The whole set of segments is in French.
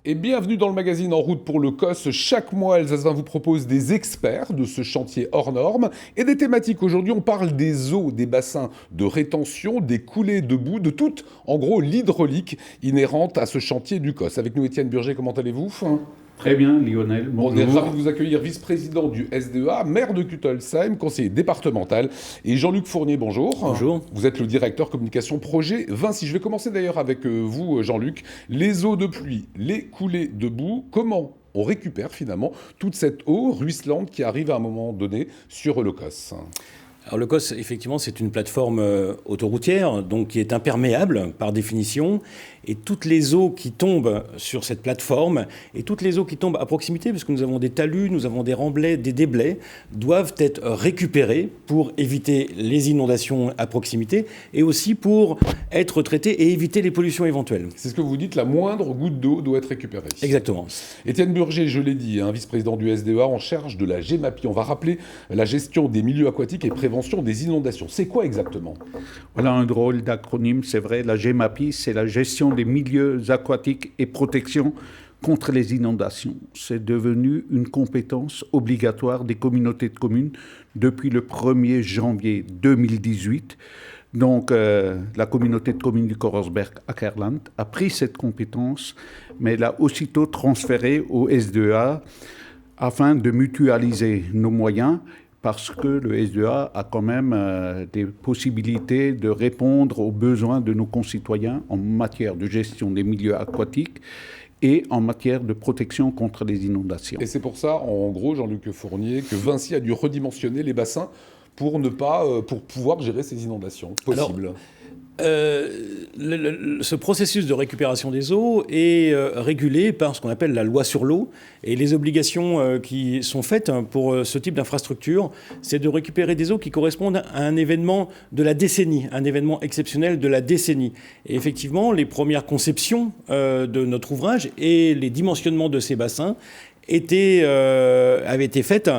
Et bienvenue dans le magazine En route pour le COS. Chaque mois, Alsace 20 vous propose des experts de ce chantier hors norme et des thématiques. Aujourd'hui, on parle des eaux, des bassins de rétention, des coulées de boue, de toute, en gros, l'hydraulique inhérente à ce chantier du COS. Avec nous, Étienne Burger, comment allez-vous ? Très bien, Lionel. Bonjour. On est ravis de vous accueillir, vice-président du SDEA, maire de Kuttolsheim, conseiller départemental. Et Jean-Luc Fournier, bonjour. Bonjour. Vous êtes le directeur communication projet Vinci. Je vais commencer d'ailleurs avec vous, Jean-Luc. Les eaux de pluie, les coulées de boue, comment on récupère finalement toute cette eau ruisselante qui arrive à un moment donné sur le COS ? Alors le COS, effectivement, c'est une plateforme autoroutière, donc qui est imperméable par définition. Et toutes les eaux qui tombent sur cette plateforme et toutes les eaux qui tombent à proximité, puisque nous avons des talus, nous avons des remblais, des déblais, doivent être récupérées pour éviter les inondations à proximité et aussi pour être traitées et éviter les pollutions éventuelles. C'est ce que vous dites, la moindre goutte d'eau doit être récupérée. Exactement. Étienne Burger, je l'ai dit, vice-président du SDEA en charge de la GEMAPI. On va rappeler la gestion des milieux aquatiques et prévention des inondations. C'est quoi exactement ? Voilà un drôle d'acronyme, c'est vrai. La GEMAPI, c'est la gestion des milieux aquatiques et protection contre les inondations. C'est devenu une compétence obligatoire des communautés de communes depuis le 1er janvier 2018. Donc, la communauté de communes du Korsberg-Ackerland a pris cette compétence, mais l'a aussitôt transférée au SDEA afin de mutualiser nos moyens, parce que le SDEA a quand même des possibilités de répondre aux besoins de nos concitoyens en matière de gestion des milieux aquatiques et en matière de protection contre les inondations. Et c'est pour ça, en gros, Jean-Luc Fournier, que Vinci a dû redimensionner les bassins pour pouvoir gérer ces inondations possibles. Ce processus de récupération des eaux est régulé par ce qu'on appelle la loi sur l'eau. Et les obligations qui sont faites pour ce type d'infrastructure, c'est de récupérer des eaux qui correspondent à un événement de la décennie, un événement exceptionnel de la décennie. Et effectivement, les premières conceptions de notre ouvrage et les dimensionnements de ces bassins avaient été faites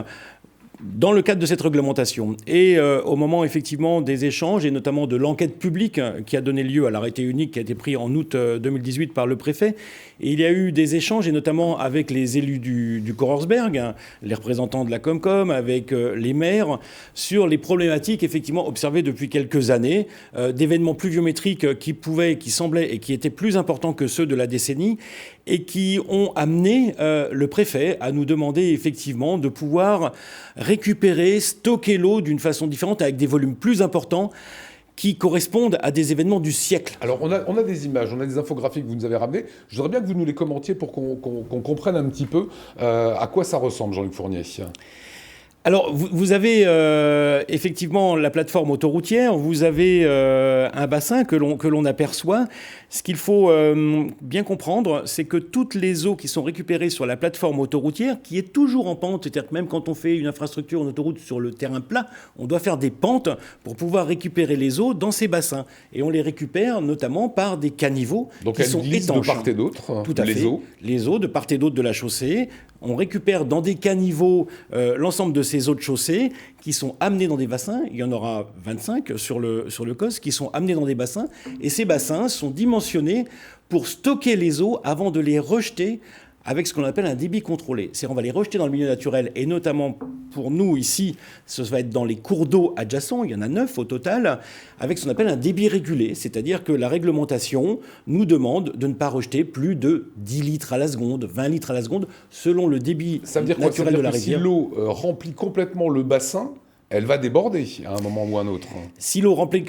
dans le cadre de cette réglementation. Et au moment effectivement des échanges et notamment de l'enquête publique qui a donné lieu à l'arrêté unique qui a été pris en août 2018 par le préfet, et il y a eu des échanges et notamment avec les élus du Korsberg, les représentants de la Comcom, avec les maires, sur les problématiques effectivement observées depuis quelques années, d'événements pluviométriques qui semblaient et qui étaient plus importants que ceux de la décennie et qui ont amené le préfet à nous demander effectivement de pouvoir récupérer, stocker l'eau d'une façon différente avec des volumes plus importants qui correspondent à des événements du siècle. Alors, on a des images, on a des infographiques que vous nous avez ramenées. Je voudrais bien que vous nous les commentiez pour qu'on comprenne un petit peu à quoi ça ressemble, Jean-Luc Fournier. Alors, vous avez effectivement la plateforme autoroutière, vous avez un bassin que l'on aperçoit. Ce qu'il faut bien comprendre, c'est que toutes les eaux qui sont récupérées sur la plateforme autoroutière, qui est toujours en pente, c'est-à-dire que même quand on fait une infrastructure en autoroute sur le terrain plat, on doit faire des pentes pour pouvoir récupérer les eaux dans ces bassins. Et on les récupère notamment par des caniveaux qui sont étanches. Donc elles glissent de part et d'autre, tout à fait. Eaux. Les eaux de part et d'autre de la chaussée. On récupère dans des caniveaux l'ensemble de ces eaux de chaussée qui sont amenées dans des bassins. Il y en aura 25 sur le COS qui sont amenées dans des bassins. Et ces bassins sont dimensionnés pour stocker les eaux avant de les rejeter avec ce qu'on appelle un débit contrôlé. C'est-à-dire on va les rejeter dans le milieu naturel et notamment pour nous ici, ça va être dans les cours d'eau adjacents, il y en a 9 au total, avec ce qu'on appelle un débit régulé. C'est-à-dire que la réglementation nous demande de ne pas rejeter plus de 10 litres à la seconde, 20 litres à la seconde, selon le débit naturel de la rivière. Si l'eau remplit complètement le bassin, elle va déborder à un moment ou à un autre. Si l'eau remplit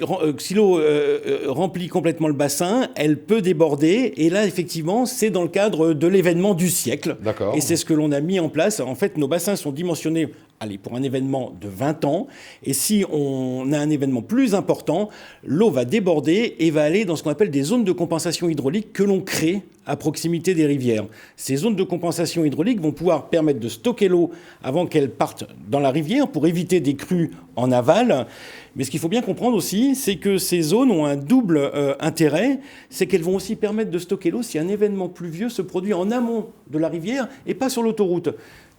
complètement le bassin, elle peut déborder. Et là, effectivement, c'est dans le cadre de l'événement du siècle. D'accord. Et c'est ce que l'on a mis en place. En fait, nos bassins sont dimensionnés pour un événement de 20 ans. Et si on a un événement plus important, l'eau va déborder et va aller dans ce qu'on appelle des zones de compensation hydraulique que l'on crée à proximité des rivières. Ces zones de compensation hydraulique vont pouvoir permettre de stocker l'eau avant qu'elle parte dans la rivière pour éviter des crues en aval. Mais ce qu'il faut bien comprendre aussi, c'est que ces zones ont un double intérêt, c'est qu'elles vont aussi permettre de stocker l'eau si un événement pluvieux se produit en amont de la rivière et pas sur l'autoroute.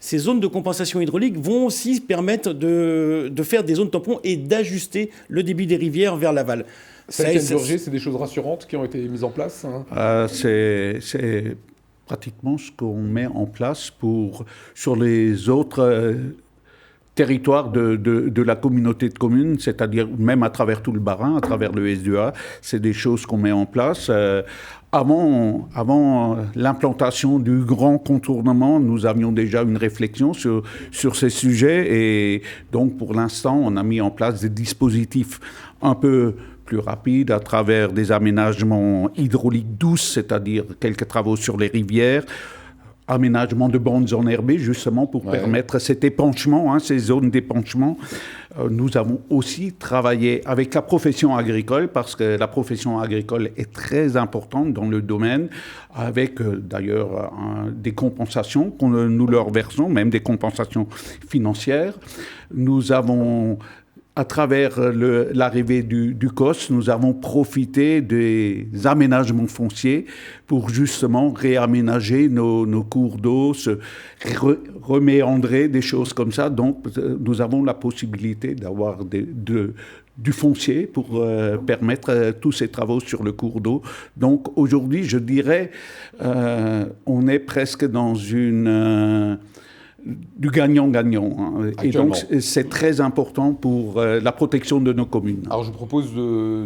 Ces zones de compensation hydraulique vont aussi permettre de faire des zones tampons et d'ajuster le débit des rivières vers l'aval. Étienne Burger, c'est des choses rassurantes qui ont été mises en place, hein. C'est pratiquement ce qu'on met en place sur les autres territoires de la communauté de communes, c'est-à-dire même à travers tout le Bas-Rhin, à travers le SDA. C'est des choses qu'on met en place. Avant l'implantation du grand contournement, nous avions déjà une réflexion sur ces sujets et donc pour l'instant, on a mis en place des dispositifs un peu plus rapides à travers des aménagements hydrauliques douces, c'est-à-dire quelques travaux sur les rivières, aménagement de bandes enherbées, justement, pour permettre cet épanchement, ces zones d'épanchement. Nous avons aussi travaillé avec la profession agricole, parce que la profession agricole est très importante dans le domaine, avec d'ailleurs des compensations que nous leur versons, même des compensations financières. Nous avons... À travers l'arrivée du COS, nous avons profité des aménagements fonciers pour justement réaménager nos cours d'eau, reméandrer, des choses comme ça. Donc, nous avons la possibilité d'avoir du foncier pour permettre tous ces travaux sur le cours d'eau. Donc, aujourd'hui, je dirais, on est presque dans du gagnant-gagnant. Et donc, c'est très important pour la protection de nos communes. Alors, je vous propose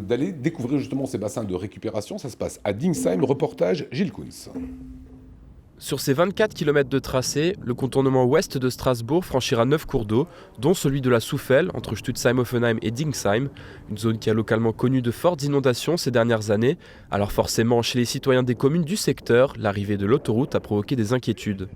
d'aller découvrir justement ces bassins de récupération. Ça se passe à Dingsheim. Reportage Gilles Kunz. Sur ces 24 km de tracé, le contournement ouest de Strasbourg franchira 9 cours d'eau, dont celui de la Soufelle, entre Stutzheim-Offenheim et Dingsheim, une zone qui a localement connu de fortes inondations ces dernières années. Alors forcément, chez les citoyens des communes du secteur, l'arrivée de l'autoroute a provoqué des inquiétudes.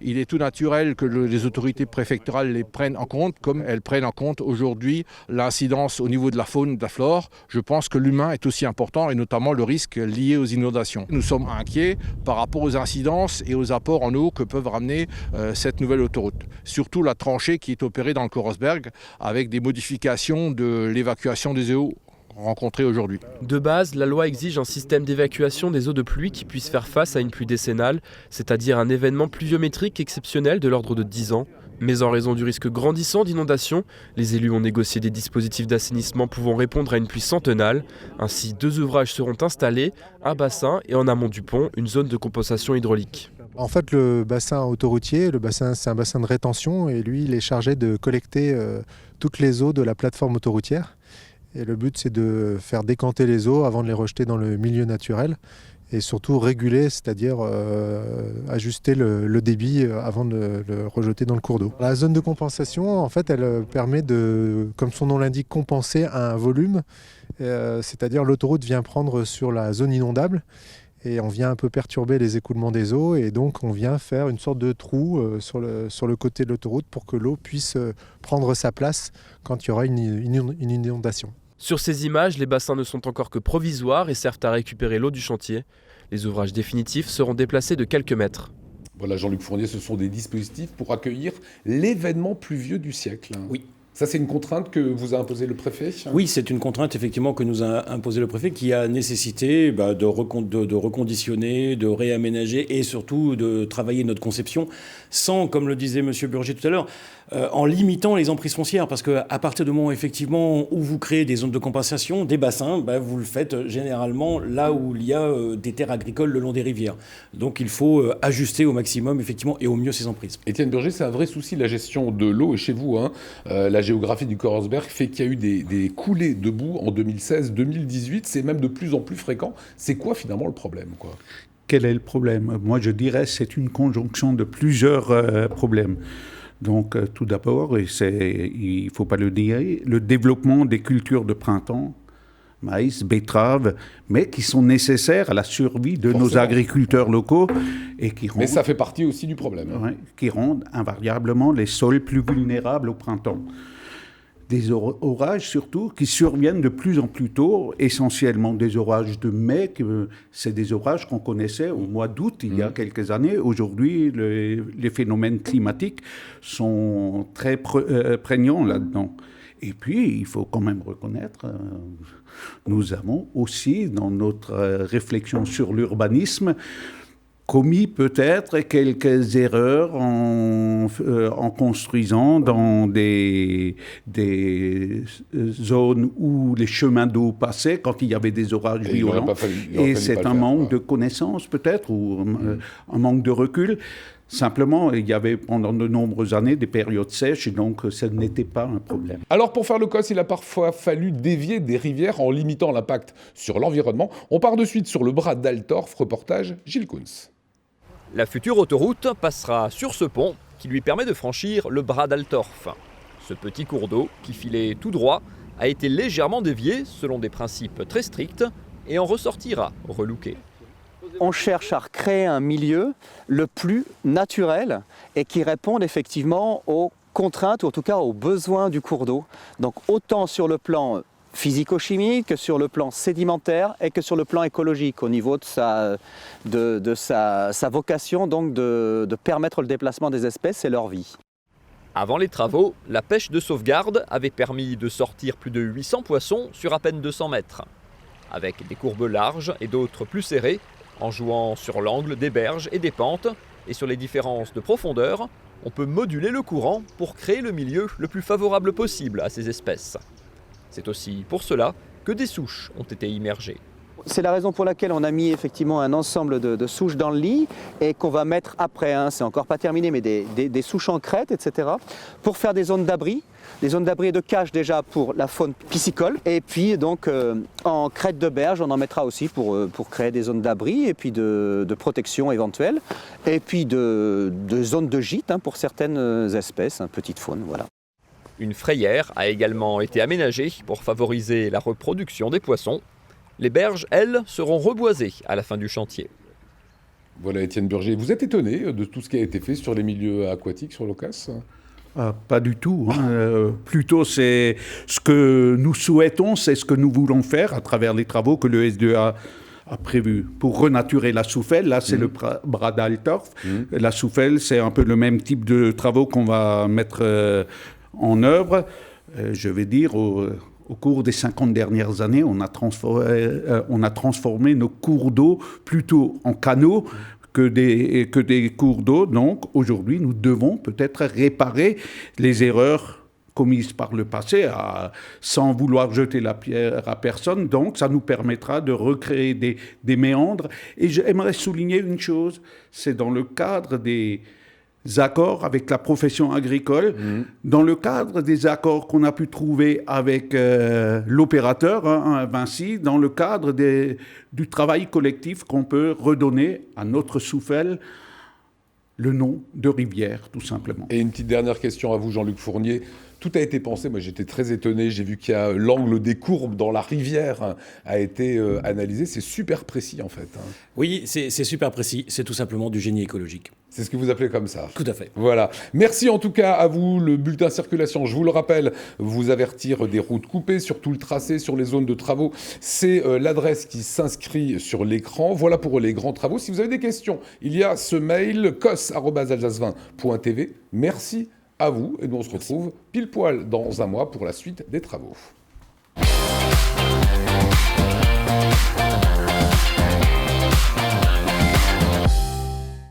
Il est tout naturel que les autorités préfectorales les prennent en compte, comme elles prennent en compte aujourd'hui l'incidence au niveau de la faune, de la flore. Je pense que l'humain est aussi important, et notamment le risque lié aux inondations. Nous sommes inquiets par rapport aux incidences et aux apports en eau que peuvent ramener cette nouvelle autoroute. Surtout la tranchée qui est opérée dans le Korosberg, avec des modifications de l'évacuation des eaux rencontrées aujourd'hui. De base, la loi exige un système d'évacuation des eaux de pluie qui puisse faire face à une pluie décennale, c'est-à-dire un événement pluviométrique exceptionnel de l'ordre de 10 ans. Mais en raison du risque grandissant d'inondation, les élus ont négocié des dispositifs d'assainissement pouvant répondre à une pluie centennale. Ainsi, 2 ouvrages seront installés, un bassin et en amont du pont, une zone de compensation hydraulique. En fait, le bassin autoroutier, c'est un bassin de rétention et lui, il est chargé de collecter toutes les eaux de la plateforme autoroutière. Et le but, c'est de faire décanter les eaux avant de les rejeter dans le milieu naturel et surtout réguler, c'est-à-dire ajuster le débit avant de le rejeter dans le cours d'eau. La zone de compensation, en fait, elle permet de, comme son nom l'indique, compenser un volume, c'est-à-dire l'autoroute vient prendre sur la zone inondable et on vient un peu perturber les écoulements des eaux et donc on vient faire une sorte de trou sur le côté de l'autoroute pour que l'eau puisse prendre sa place quand il y aura une inondation. Sur ces images, les bassins ne sont encore que provisoires et servent à récupérer l'eau du chantier. Les ouvrages définitifs seront déplacés de quelques mètres. Voilà, Jean-Luc Fournier, ce sont des dispositifs pour accueillir l'événement pluvieux du siècle. Oui. Ça, c'est une contrainte que vous a imposée le préfet ? Oui, c'est une contrainte effectivement que nous a imposé le préfet qui a nécessité de reconditionner, de réaménager et surtout de travailler notre conception sans, comme le disait M. Burger tout à l'heure, en limitant les emprises foncières. Parce qu'à partir du moment effectivement où vous créez des zones de compensation, des bassins, vous le faites généralement là où il y a des terres agricoles le long des rivières. Donc il faut ajuster au maximum effectivement et au mieux ces emprises. Étienne Burger, c'est un vrai souci la gestion de l'eau et chez vous, la géographie du Korosberg fait qu'il y a eu des coulées de boue en 2016-2018. C'est même de plus en plus fréquent. C'est quoi finalement le problème, quoi ? Quel est le problème ? Moi, je dirais que c'est une conjonction de plusieurs problèmes. Donc, tout d'abord, et il ne faut pas le nier, le développement des cultures de printemps, maïs, betteraves, mais qui sont nécessaires à la survie de nos agriculteurs locaux et qui rendent... Mais ça fait partie aussi du problème. Qui rendent invariablement les sols plus vulnérables au printemps. Des orages surtout qui surviennent de plus en plus tôt, essentiellement des orages de mai, c'est des orages qu'on connaissait au mois d'août il y a quelques années. Aujourd'hui, les phénomènes climatiques sont très prégnants là-dedans. Et puis, il faut quand même reconnaître, nous avons aussi, dans notre réflexion sur l'urbanisme, commis peut-être quelques erreurs en construisant dans des zones où les chemins d'eau passaient quand il y avait des orages violents. Et c'est un manque de connaissances peut-être, ou un manque de recul. Simplement, il y avait pendant de nombreuses années des périodes sèches, et donc ça n'était pas un problème. Alors pour faire le COS, il a parfois fallu dévier des rivières en limitant l'impact sur l'environnement. On part de suite sur le bras d'Altorf, reportage Gilles Kunz. La future autoroute passera sur ce pont qui lui permet de franchir le bras d'Altorf. Ce petit cours d'eau qui filait tout droit a été légèrement dévié selon des principes très stricts et en ressortira relooké. On cherche à recréer un milieu le plus naturel et qui réponde effectivement aux contraintes ou en tout cas aux besoins du cours d'eau. Donc autant sur le plan physico-chimique que sur le plan sédimentaire et que sur le plan écologique au niveau de sa vocation donc de permettre le déplacement des espèces et leur vie. Avant les travaux, la pêche de sauvegarde avait permis de sortir plus de 800 poissons sur à peine 200 mètres. Avec des courbes larges et d'autres plus serrées, en jouant sur l'angle des berges et des pentes et sur les différences de profondeur, on peut moduler le courant pour créer le milieu le plus favorable possible à ces espèces. C'est aussi pour cela que des souches ont été immergées. C'est la raison pour laquelle on a mis effectivement un ensemble de souches dans le lit et qu'on va mettre après, c'est encore pas terminé, mais des souches en crête, etc. pour faire des zones d'abri. Des zones d'abri et de cache déjà pour la faune piscicole. Et puis donc en crête de berge, on en mettra aussi pour créer des zones d'abri et puis de protection éventuelle. Et puis de zones de gîte pour certaines espèces, petite faune, voilà. Une frayère a également été aménagée pour favoriser la reproduction des poissons. Les berges, elles, seront reboisées à la fin du chantier. Voilà Étienne Burger, vous êtes étonné de tout ce qui a été fait sur les milieux aquatiques sur l'OCAS ? Pas du tout. Plutôt, c'est ce que nous souhaitons, c'est ce que nous voulons faire à travers les travaux que le SDA a prévus pour renaturer la Soufelle. Là, c'est le bras d'Altorf. La Soufelle, c'est un peu le même type de travaux qu'on va mettre en œuvre. Je vais dire, au cours des 50 dernières années, on a transformé nos cours d'eau plutôt en canaux que des cours d'eau. Donc aujourd'hui, nous devons peut-être réparer les erreurs commises par le passé sans vouloir jeter la pierre à personne. Donc ça nous permettra de recréer des méandres. Et j'aimerais souligner une chose, c'est dans le cadre des accords avec la profession agricole, dans le cadre des accords qu'on a pu trouver avec l'opérateur, Vinci, dans le cadre du travail collectif qu'on peut redonner à notre Soufelle le nom de rivière, tout simplement. Et une petite dernière question à vous, Jean-Luc Fournier. Tout a été pensé, moi j'étais très étonné, j'ai vu qu'il y a l'angle des courbes dans la rivière a été analysé, c'est super précis en fait. Oui, c'est super précis, c'est tout simplement du génie écologique. C'est ce que vous appelez comme ça. Tout à fait. Voilà. Merci en tout cas à vous. Le bulletin circulation, je vous le rappelle, vous avertir des routes coupées sur tout le tracé, sur les zones de travaux. C'est l'adresse qui s'inscrit sur l'écran. Voilà pour les grands travaux. Si vous avez des questions, il y a ce mail cos@alsace20.tv. Merci à vous et nous on se retrouve pile poil dans un mois pour la suite des travaux.